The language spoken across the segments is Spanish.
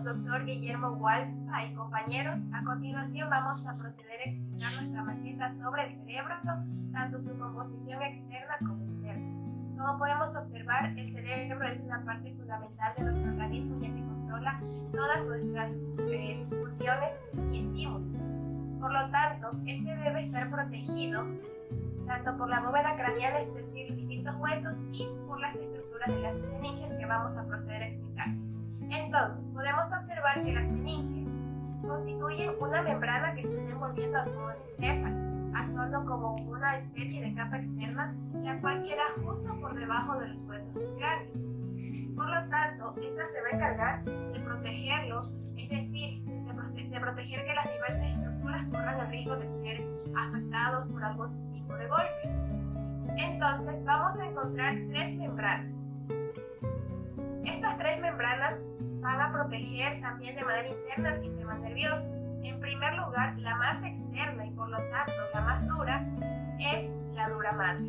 todos, doctor Guillermo Hualpa y compañeros. A continuación vamos a proceder a explicar nuestra maqueta sobre el cerebro, tanto su composición externa como interna. Como podemos observar, el cerebro es una parte fundamental de nuestro organismo, ya que controla todas nuestras funciones y estímulos. Por lo tanto, este debe estar protegido tanto por la bóveda craneal, es decir, distintos huesos, y por las estructuras de las meninges que vamos a proceder a explicar. Entonces, podemos observar que las meninges constituyen una membrana que se está envolviendo a todo el encéfalo, actuando como una especie de capa externa, la cual queda justo por debajo de los huesos del cráneo. Por lo tanto, esta se va a encargar de protegerlos, es decir, de proteger que las diversas estructuras corran el riesgo de ser afectados por algún tipo de golpe. Entonces, vamos a encontrar tres membranas. Estas tres membranas van a proteger también de manera interna el sistema nervioso. En primer lugar, la más externa y por lo tanto la más dura es la dura madre.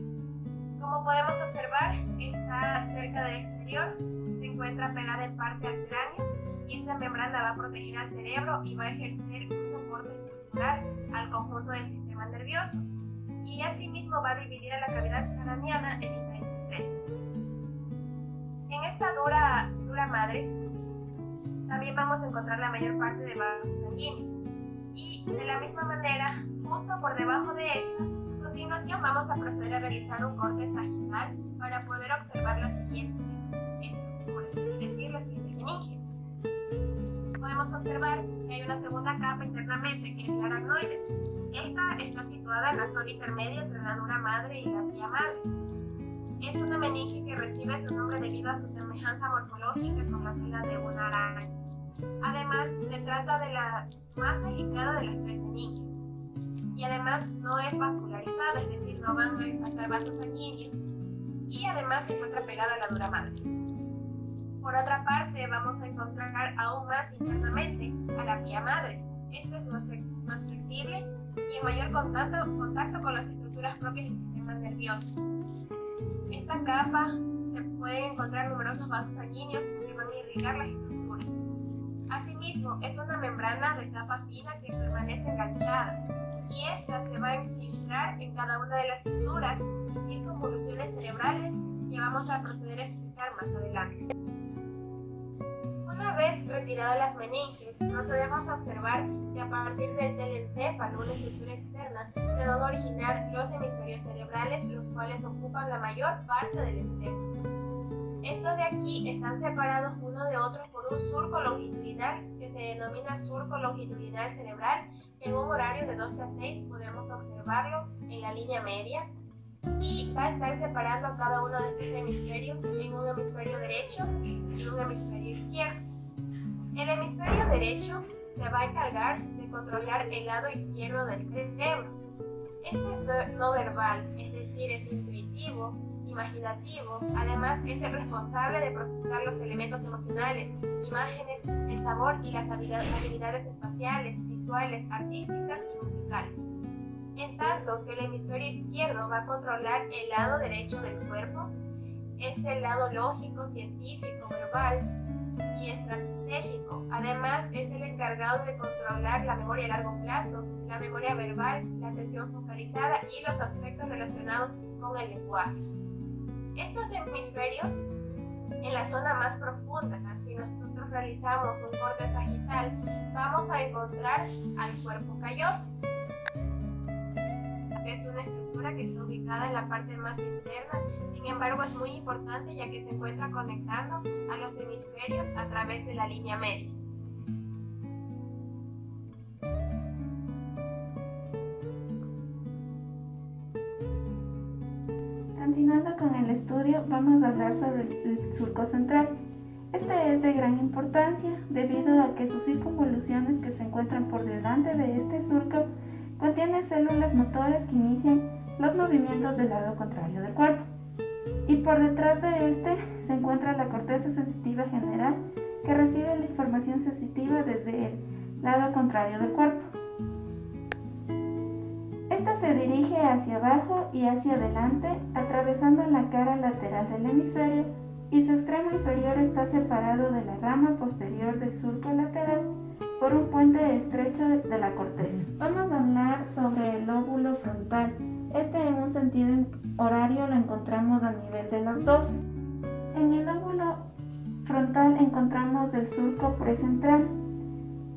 Como podemos observar, está cerca del exterior, se encuentra pegada en parte al cráneo y esta membrana va a proteger al cerebro y va a ejercer un soporte estructural al conjunto del sistema nervioso y asimismo va a dividir a la cavidad craneana en diferentes celdas. En esta dura madre también vamos a encontrar la mayor parte de vasos sanguíneos y de la misma manera, justo por debajo de esta, a continuación vamos a proceder a realizar un corte sagital para poder observar la siguiente estructura, es decir, la siguiente meninge. Podemos observar que hay una segunda capa internamente que es la aracnoide. Esta está situada en la zona intermedia entre la dura madre y la pía madre. Es una meninge que recibe su nombre debido a su semejanza morfológica con la tela de una araña. Además, se trata de la más delicada de las tres meninges y además no es vascularizada, es decir, no van a pasar vasos sanguíneos y además se encuentra pegada a la dura madre. Por otra parte, vamos a encontrar aún más internamente a la pía madre. Esta es más flexible y en mayor contacto con las estructuras propias del sistema nervioso. Esta capa se pueden encontrar numerosos vasos sanguíneos que van a irrigar las estructuras. Asimismo, es una membrana de capa fina que permanece enganchada y esta se va a infiltrar en cada una de las fisuras y circunvoluciones cerebrales que vamos a proceder a explicar más adelante. Una vez retiradas las meninges, procedemos a observar que a partir del telencéfalo, una estructura externa, se van a originar los hemisferios cerebrales, los cuales ocupan la mayor parte del encéfalo. Estos de aquí están separados uno de otro por un surco longitudinal que se denomina surco longitudinal cerebral, que en un horario de 12 a 6 podemos observarlo en la línea media y va a estar separando a cada uno de estos hemisferios en un hemisferio derecho y un hemisferio izquierdo. El hemisferio derecho se va a encargar de controlar el lado izquierdo del cerebro. Este es no verbal, es decir, es intuitivo, imaginativo, además es el responsable de procesar los elementos emocionales, imágenes, el sabor y las habilidades espaciales, visuales, artísticas y musicales. En tanto que el hemisferio izquierdo va a controlar el lado derecho del cuerpo, es el lado lógico, científico, verbal y estratégico. Además, es el encargado de controlar la memoria a largo plazo, la memoria verbal, la atención focalizada y los aspectos relacionados con el lenguaje. Estos hemisferios, en la zona más profunda, si nosotros realizamos un corte sagital, vamos a encontrar al cuerpo calloso, que es una estructura que está ubicada en la parte más interna, sin embargo es muy importante ya que se encuentra conectando a los hemisferios a través de la línea media. Continuando con el estudio, vamos a hablar sobre el surco central. Este es de gran importancia debido a que sus circunvoluciones que se encuentran por delante de este surco contienen células motoras que inician los movimientos del lado contrario del cuerpo. Y por detrás de este se encuentra la corteza sensitiva general que recibe la información sensitiva desde el lado contrario del cuerpo. Esta se dirige hacia abajo y hacia adelante, atravesando la cara lateral del hemisferio y su extremo inferior está separado de la rama posterior del surco lateral por un puente estrecho de la corteza. Vamos a hablar sobre el lóbulo frontal. Este en un sentido horario lo encontramos a nivel de las dos. En el lóbulo frontal encontramos el surco precentral.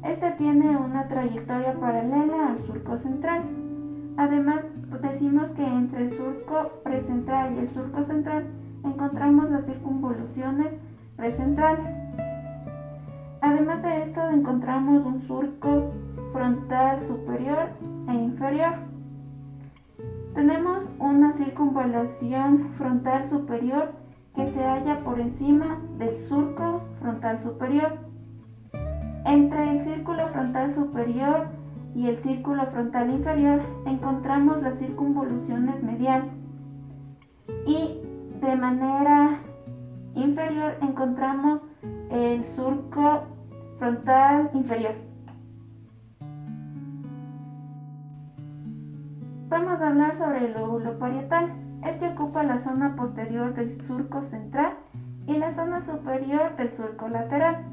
Este tiene una trayectoria paralela al surco central. Además, decimos que entre el surco precentral y el surco central encontramos las circunvoluciones precentrales. Además de esto, encontramos un surco frontal superior e inferior. Tenemos una circunvalación frontal superior que se halla por encima del surco frontal superior. Entre el círculo frontal superior y el círculo frontal inferior encontramos las circunvoluciones medial y de manera inferior encontramos el surco frontal inferior. Vamos a hablar sobre el lóbulo parietal. Este ocupa la zona posterior del surco central y la zona superior del surco lateral.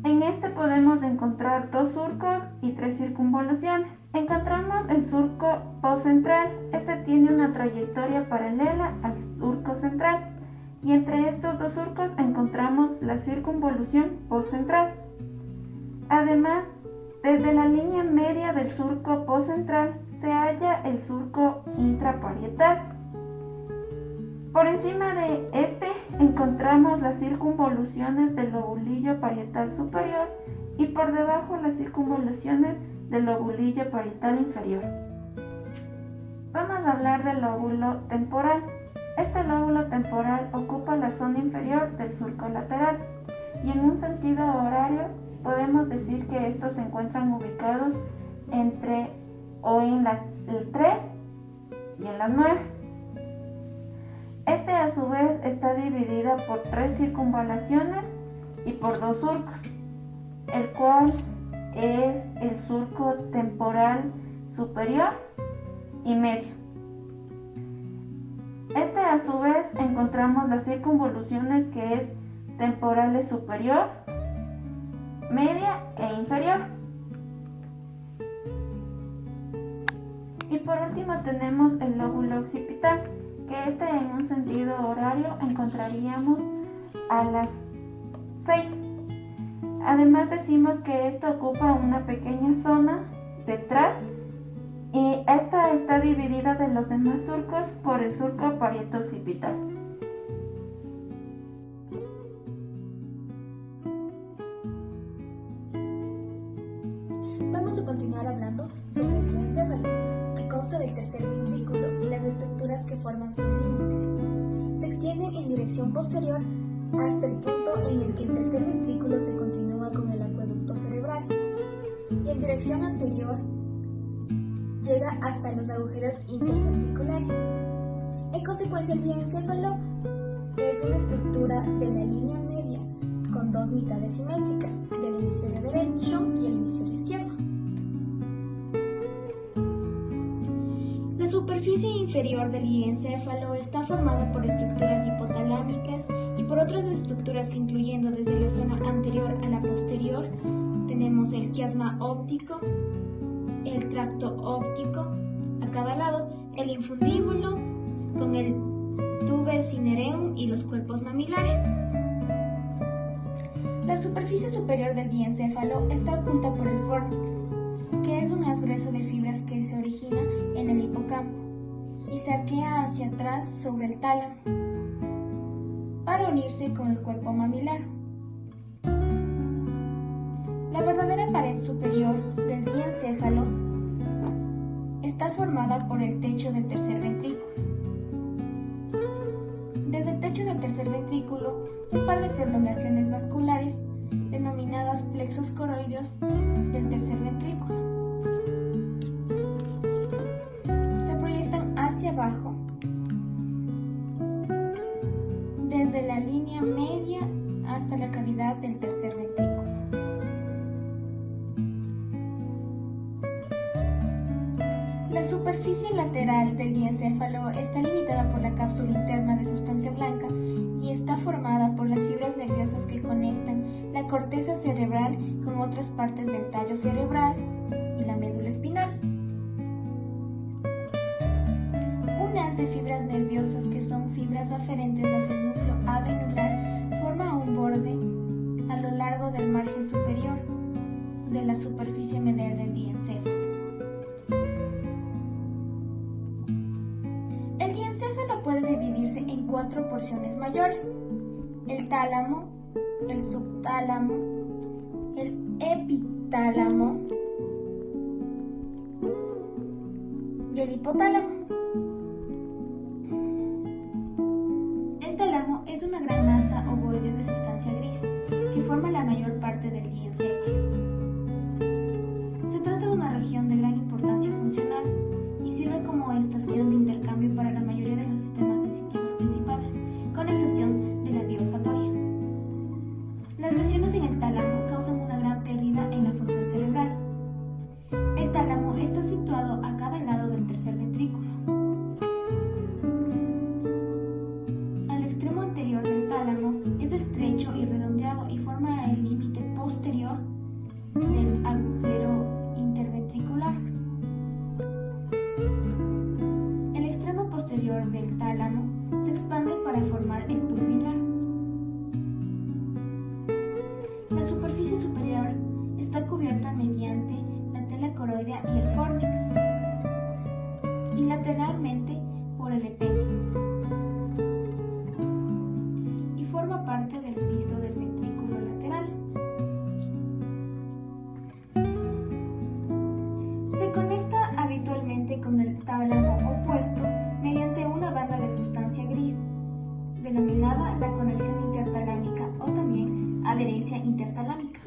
En este podemos encontrar dos surcos y tres circunvoluciones. Encontramos el surco postcentral. Este tiene una trayectoria paralela al surco central y entre estos dos surcos encontramos la circunvolución postcentral. Además, desde la línea media del surco postcentral se halla el surco intraparietal. Por encima de este encontramos las circunvoluciones del lobulillo parietal superior y por debajo las circunvoluciones del lobulillo parietal inferior. Vamos a hablar del lóbulo temporal. Este lóbulo temporal ocupa la zona inferior del surco lateral y en un sentido horario podemos decir que estos se encuentran ubicados entre o en las 3 y en las 9. Este a su vez está dividida por 3 circunvalaciones y por 2 surcos, el cual es el surco temporal superior y medio. Este a su vez encontramos las circunvoluciones que es temporales superior, media e inferior. Y por último tenemos el lóbulo occipital, que este en un sentido horario encontraríamos a las 6. Además decimos que esto ocupa una pequeña zona detrás y esta está dividida de los demás surcos por el surco parieto-occipital. Vamos a continuar hablando sobre el diencéfalo, que consta del tercer ventrículo y las estructuras que forman sus límites. Se extienden en dirección posterior hasta el punto en el que el tercer ventrículo se continúa con el acueducto cerebral y en dirección anterior llega hasta los agujeros interventriculares. En consecuencia, el diencéfalo es una estructura de la línea media con dos mitades simétricas, del hemisferio derecho y el hemisferio izquierdo. La superficie inferior del diencéfalo está formada por estructuras hipotalámicas y por otras estructuras que, incluyendo desde la zona anterior a la posterior, tenemos el quiasma óptico, el tracto óptico a cada lado, el infundíbulo con el tube cinereum y los cuerpos mamilares. La superficie superior del diencéfalo está oculta por el fornix, que es un haz grueso de fibras que se origina en el hipocampo y se arquea hacia atrás sobre el tálamo para unirse con el cuerpo mamilar. La verdadera pared superior del diencéfalo está formada por el techo del tercer ventrículo. Desde el techo del tercer ventrículo, un par de prolongaciones vasculares, denominadas plexos coroideos del tercer ventrículo, se proyectan hacia abajo desde la línea media hasta la cavidad del tercer ventrículo. La superficie lateral del diencéfalo está limitada por la cápsula interna de sustancia blanca formada por las fibras nerviosas que conectan la corteza cerebral con otras partes del tallo cerebral y la médula espinal. Un haz de fibras nerviosas que son fibras aferentes hacia el núcleo avenular forma un borde a lo largo del margen superior de la superficie medial del diencéfalo. El diencéfalo puede dividirse en 4 porciones mayores: el tálamo, el subtálamo, el epitálamo y el hipotálamo. El tálamo es una gran masa ovoide de sustancia gris que forma la mayor parte del diencéfalo. Se trata de una región de gran importancia funcional y sirve como estación de intercambio para la mayoría de los sistemas sensitivos principales, con excepción de la vía olfatoria. Las lesiones en el tálamo causan una gran pérdida en la función cerebral. El tálamo está situado a cada lado del tercer ventrículo. Al extremo anterior del tálamo es estrecho y redondeado y forma el límite posterior del agujero interventricular. El extremo posterior del tálamo se expande para formar el pulvinar. La superficie superior está cubierta mediante la tela coroidea y el fornix, y lateralmente por el epitelio, y forma parte del piso del ventrículo lateral. Se conecta habitualmente con el tálamo opuesto mediante una banda de sustancia gris, denominada la conexión intertalámica o también adherencia intertalámica.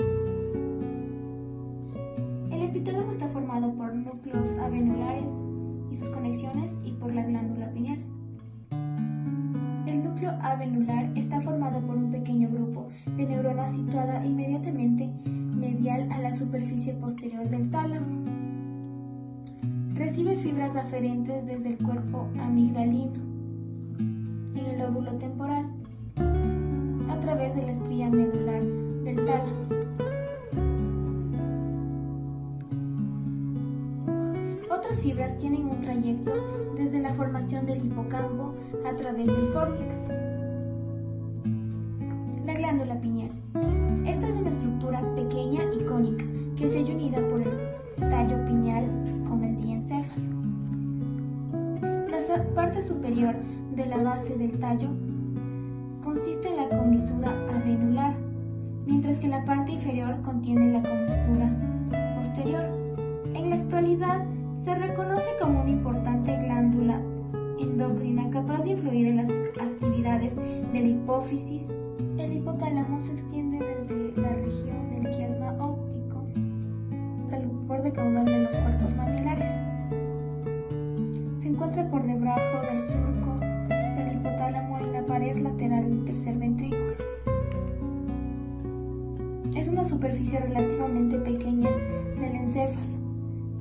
El epitálamo está formado por núcleos avenulares y sus conexiones y por la glándula pineal. El núcleo avenular está formado por un pequeño grupo de neuronas situada inmediatamente medial a la superficie posterior del tálamo. Recibe fibras aferentes desde el cuerpo amigdalino en el lóbulo temporal a través de la estría medular del tálamo. Otras fibras tienen un trayecto desde la formación del hipocampo a través del fornix. La glándula pineal. Esta es una estructura pequeña y cónica que se halla unida por el tallo pineal con el diencéfalo. La parte superior de la base del tallo consiste en la comisura avenular, mientras que la parte inferior contiene la comisura posterior. En la actualidad se reconoce como una importante glándula endocrina capaz de influir en las actividades de la hipófisis. El hipotálamo se extiende desde la región del quiasma óptico hasta el borde caudal de los cuerpos mamilares. Se encuentra por debajo del surco del hipotálamo en la pared lateral del tercer ventrículo. Es una superficie relativamente pequeña del encéfalo,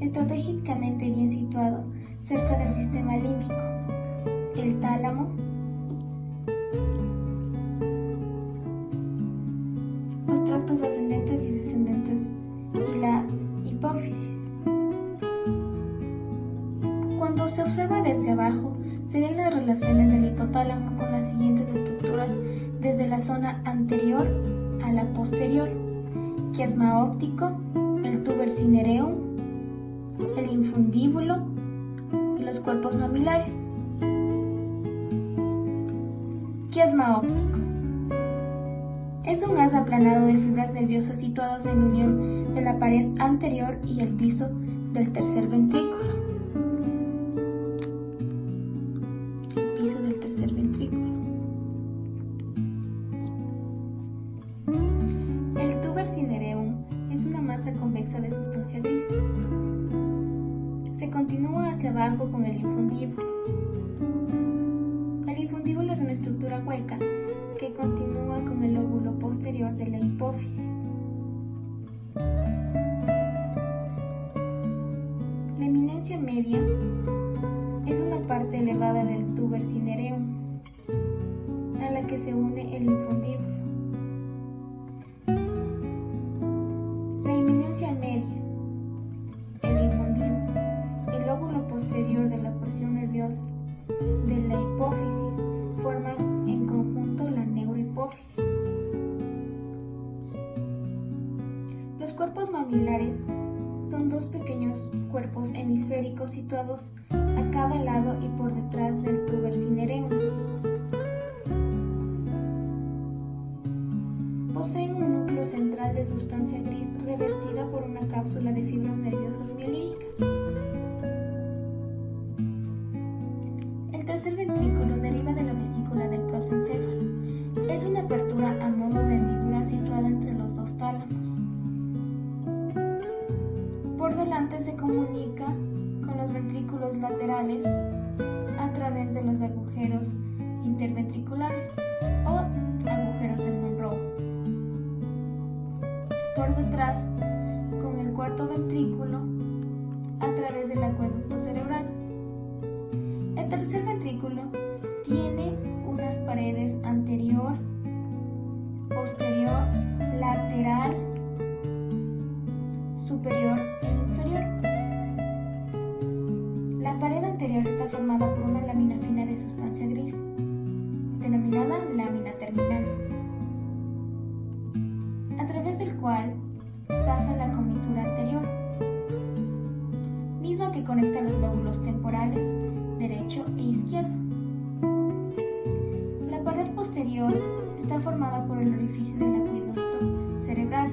estratégicamente bien situado cerca del sistema límbico. El tálamo los tractos ascendentes y descendentes y la hipófisis. Cuando se observa desde abajo, se ven las relaciones del hipotálamo con las siguientes estructuras desde la zona anterior a la posterior: quiasma óptico, el tuber cinereum, el infundíbulo y los cuerpos mamilares. Quiasma óptico. Es un haz aplanado de fibras nerviosas situados en unión de la pared anterior y el piso del tercer ventrículo. El piso del tercer ventrículo. El tuber cinereum es una masa convexa de sustancia gris. Se continúa hacia abajo con el infundíbulo. El infundíbulo es una estructura hueca que continúa con el lóbulo posterior de la hipófisis. La eminencia media es una parte elevada del tuber cinereum, a la que se une el infundíbulo. La eminencia media, el infundíbulo, el lóbulo posterior de la porción nerviosa de la hipófisis forman en conjunto la neurohipófisis. Los cuerpos mamilares son dos pequeños cuerpos hemisféricos situados a cada lado y por detrás del tuber cinereum. Poseen un núcleo central de sustancia gris revestida por una cápsula de fibras nerviosas mielínicas. El tercer ventrículo deriva de la vesícula del prosencéfalo. Es una apertura a modo de hendidura situada entre los dos tálamos. Por delante se comunica con los ventrículos laterales a través de los agujeros interventriculares o agujeros de Monroe. Por detrás, con el cuarto ventrículo a través del acueducto cerebral. El tercer ventrículo tiene unas paredes anterior, posterior, lateral, superior e inferior. La pared anterior está formada por una lámina fina de sustancia gris, denominada lámina terminal, a través del cual pasa la comisura anterior, misma que conecta los lóbulos temporales derecho e izquierdo. La pared posterior está formada por el orificio del acueducto cerebral.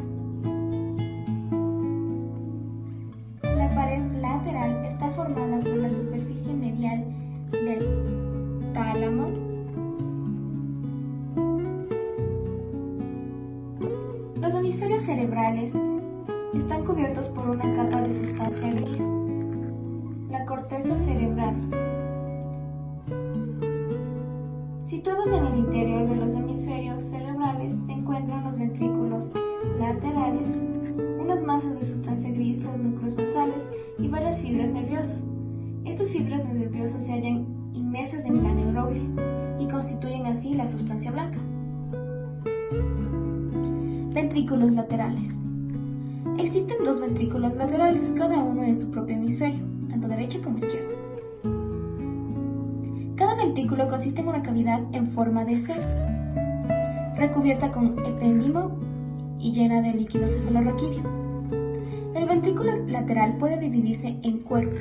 La pared lateral está formada por la superficie medial del tálamo, los hemisferios cerebrales están cubiertos por una capa de sustancia gris, la corteza cerebral. Situados en el interior de los hemisferios cerebrales se encuentran los ventrículos laterales, unas masas de sustancia gris, los núcleos basales y varias fibras nerviosas. Estas fibras nerviosas se hallan inmersas en la neurona y constituyen así la sustancia blanca. Ventrículos laterales. Existen dos ventrículos laterales, cada uno en su propio hemisferio, tanto derecho como izquierdo. Cada ventrículo consiste en una cavidad en forma de C, recubierta con epéndimo y llena de líquido cefalorraquídeo. El ventrículo lateral puede dividirse en cuerpo,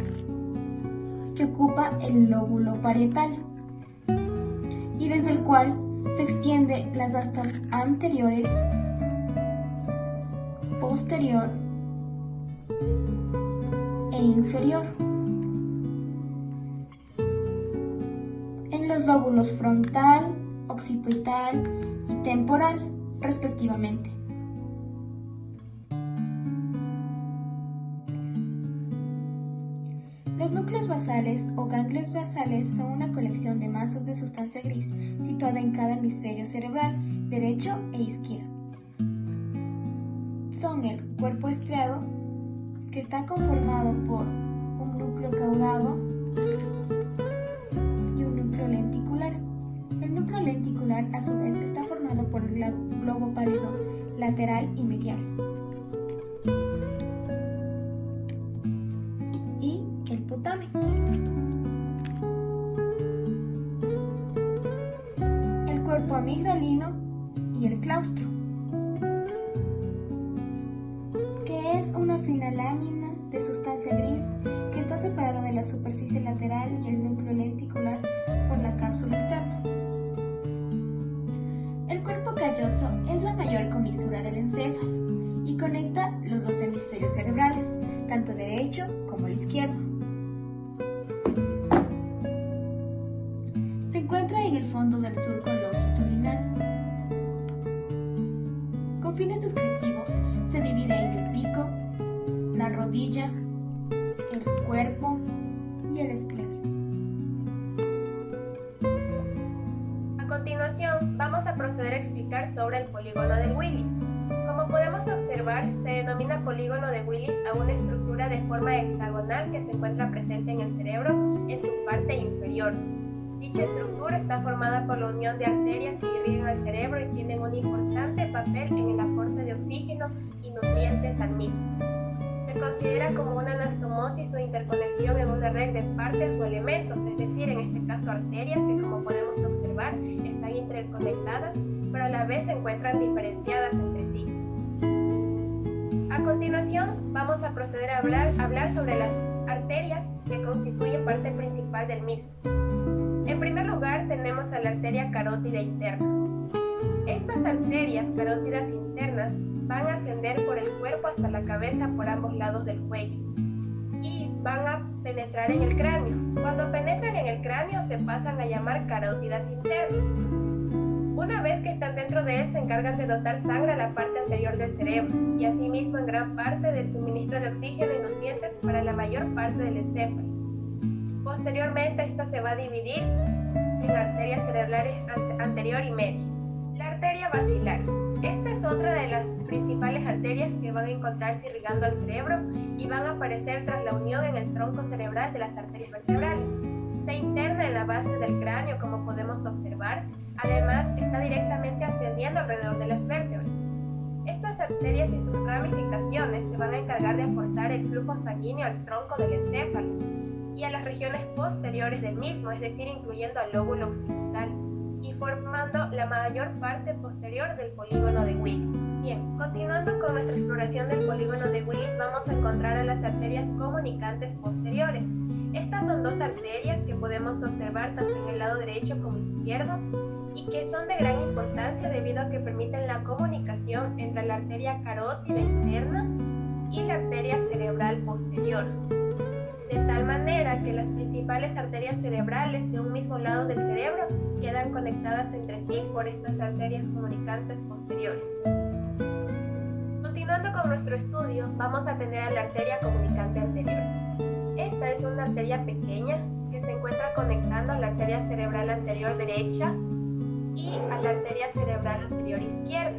que ocupa el lóbulo parietal, y desde el cual se extiende las astas anteriores, posterior e inferior. En los lóbulos frontal, occipital y temporal, respectivamente. Los núcleos basales o ganglios basales son una colección de masas de sustancia gris situada en cada hemisferio cerebral, derecho e izquierdo. Son el cuerpo estriado, que está conformado por un núcleo caudado y un núcleo lenticular. El núcleo lenticular, a su vez, está formado por el globo pálido lateral y medial. Y el putamen. El cuerpo amigdalino y el claustro, que es una fina lámina de sustancia gris que está separada de la superficie lateral y el núcleo lenticular por la cápsula externa. El cuerpo calloso es la mayor comisura del encéfalo y conecta los dos hemisferios cerebrales, tanto derecho como el izquierdo. Se encuentra en el fondo del surco longitudinal. Con fines descriptivos, se divide en el pico, la rodilla, el cuerpo y el esclero. A continuación, vamos a proceder a explicar sobre el polígono de Willis. Como podemos observar, se denomina polígono de Willis a una estructura de forma hexagonal que se encuentra presente en el cerebro en su parte inferior. Dicha estructura está formada por la unión de arterias que irrigan al cerebro y tienen un importante papel en el aporte de oxígeno y nutrientes al mismo. Se considera como una anastomosis o interconexión en una red de partes o elementos, es decir, en este caso arterias que, como podemos observar, están interconectadas, pero a la vez se encuentran diferenciadas entre sí. A continuación, vamos a proceder a hablar sobre las arterias que constituyen parte principal del mismo. En primer lugar, tenemos a la arteria carótida interna. Estas arterias carótidas internas van a ascender por el cuerpo hasta la cabeza por ambos lados del cuello y van a penetrar en el cráneo. Cuando penetran en el cráneo se pasan a llamar carótidas internas. Una vez que están dentro de él, se encargan de dotar sangre a la parte anterior del cerebro y asimismo en gran parte del suministro de oxígeno y nutrientes para la mayor parte del encéfalo. Posteriormente, esta se va a dividir en arterias cerebrales anterior y media. La arteria basilar. Esta es otra de las principales arterias que van a encontrarse irrigando al cerebro y van a aparecer tras la unión en el tronco cerebral de las arterias vertebrales. Se interna en la base del cráneo, como podemos observar. Además, está directamente ascendiendo alrededor de las vértebras. Estas arterias y sus ramificaciones se van a encargar de aportar el flujo sanguíneo al tronco del encéfalo y a las regiones posteriores del mismo, es decir, incluyendo al lóbulo occipital y formando la mayor parte posterior del polígono de Willis. Bien, continuando con nuestra exploración del polígono de Willis, vamos a encontrar a las arterias comunicantes posteriores. Estas son dos arterias que podemos observar tanto en el lado derecho como izquierdo y que son de gran importancia debido a que permiten la comunicación entre la arteria carótida interna y la arteria cerebral posterior, de tal manera que las principales arterias cerebrales de un mismo lado del cerebro quedan conectadas entre sí por estas arterias comunicantes posteriores. Continuando con nuestro estudio, vamos a tener a la arteria comunicante anterior. Esta es una arteria pequeña que se encuentra conectando a la arteria cerebral anterior derecha y a la arteria cerebral anterior izquierda,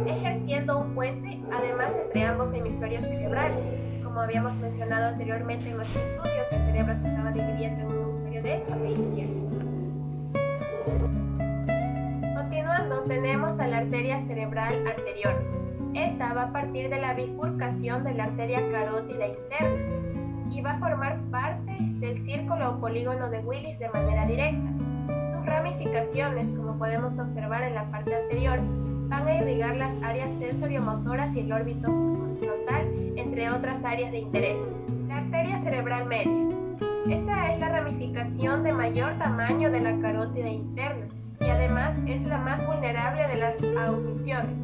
ejerciendo un puente además entre ambos hemisferios cerebrales. Como habíamos mencionado anteriormente en nuestro estudio, que el cerebro se estaba dividiendo en un hemisferio derecho e izquierdo. Continuando, tenemos a la arteria cerebral anterior. Esta va a partir de la bifurcación de la arteria carótida interna y va a formar parte del círculo o polígono de Willis de manera directa. Sus ramificaciones, como podemos observar en la parte anterior, van a irrigar las áreas sensoriomotoras y el órbito frontal, entre otras áreas de interés. La arteria cerebral media. Esta es la ramificación de mayor tamaño de la carótida interna y además es la más vulnerable de las abducciones.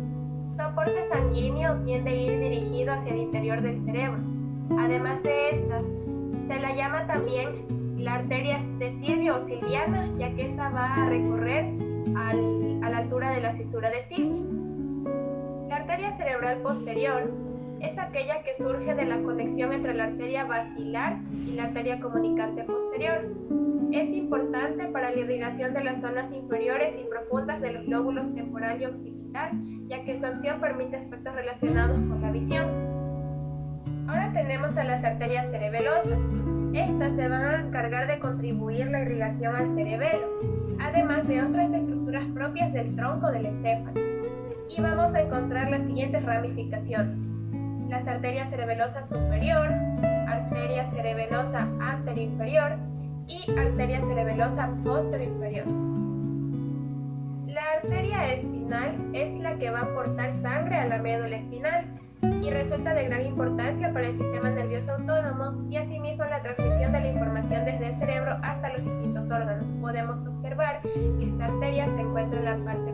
Su aporte sanguíneo tiende a ir dirigido hacia el interior del cerebro. Además de esta, se la llama también la arteria de Silvio o silviana, ya que esta va a recorrer a la altura de la cisura de Silvio. La arteria cerebral posterior es aquella que surge de la conexión entre la arteria basilar y la arteria comunicante posterior. Es importante para la irrigación de las zonas inferiores y profundas de los lóbulos temporal y occipital, ya que su acción permite aspectos relacionados con la visión. Ahora tenemos a las arterias cerebelosas. Estas se van a encargar de contribuir la irrigación al cerebelo, además de otras estructuras propias del tronco del encéfalo. Y vamos a encontrar las siguientes ramificaciones: las arterias cerebelosa superior, arteria cerebelosa anteroinferior y arteria cerebelosa posterior-inferior. La arteria espinal es la que va a aportar sangre a la médula espinal y resulta de gran importancia para el sistema nervioso autónomo y asimismo la transmisión de la información desde el cerebro hasta los distintos órganos. Podemos observar que esta arteria se encuentra en la parte